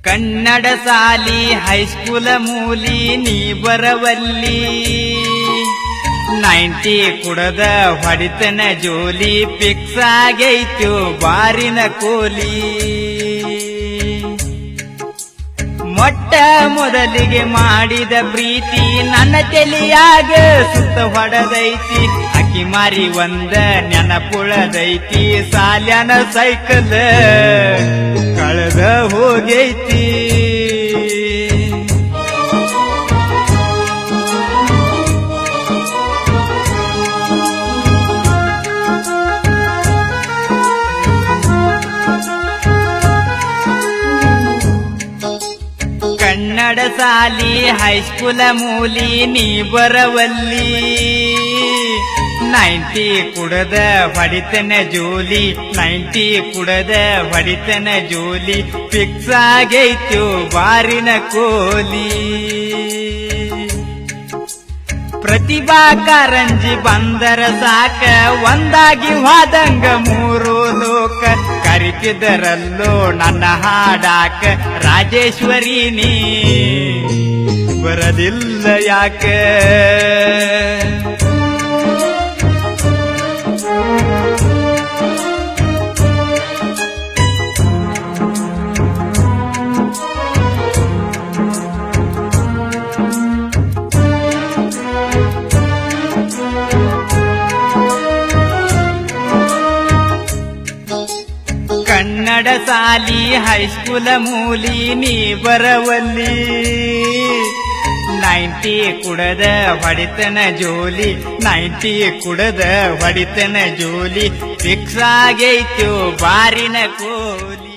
ಕನ್ನಡ ಸಾಲಿ ಹೈಸ್ಕೂಲ ಮೂಲಿ ನೀ ಬರವಲ್ಲಿ 90 ಕುಡದ ಹೊಡಿತನ ಜೋಲಿ ಫಿಕ್ಸ್ ಆಗೈತು ಬಾರಿನ ಕೋಲಿ ಮೊಟ್ಟ ಮೊದಲಿಗೆ ಮಾಡಿದ ಪ್ರೀತಿ ನನ್ನ ತಲೆಯಾಗ ಸುತ್ತ ಹೊಡೆದೈತಿ ಅಕ್ಕಿ ಮಾರಿ ಒಂದ ನೆನಪುಳದೈತಿ ಸಾಲ್ಯಾನ ಸೈಕಲ್ ಕಳೆದ ಹೋಗೈತಿ ಕನ್ನಡ ಸಾಲಿ ಹೈಸ್ಕೂಲ ಮೂಲಿ ನೀ ಬರವಲ್ಲಿ 90 ಕುಡದ ಹೊಡಿತನ ಜೋಲಿ 90 ಕುಡದ ಹೊಡಿತನ ಜೋಲಿ ಫಿಕ್ಸ್ ಆಗೈತು ಬಾರಿನ ಕೋಲಿ ಪ್ರತಿಭಾ ಕಾರಂಜಿ ಬಂದರ ಸಾಕ ಒಂದಾಗಿ ಹೋದಂಗ ಮೂರು ಲೋಕ ಕರಿತಿದ್ದರಲ್ಲೋ ನನ್ನ ಹಾಡಾಕ ರಾಜೇಶ್ವರಿ ನೀ ಬರದಿಲ್ಲ ಯಾಕ ಕನ್ನಡ ಸಾಲಿ ಹೈಸ್ಕೂಲ ಮೂಲಿ ನೀ ಬರವಲ್ಲಿ 90 ಕುಡದ ಹೊಡಿತನ ಜೋಲಿ 90 ಕುಡದ ಹೊಡಿತನ ಜೋಲಿ ಫಿಕ್ಸ್ ಆಗೈತು ಬಾರಿನ ಕೋಲಿ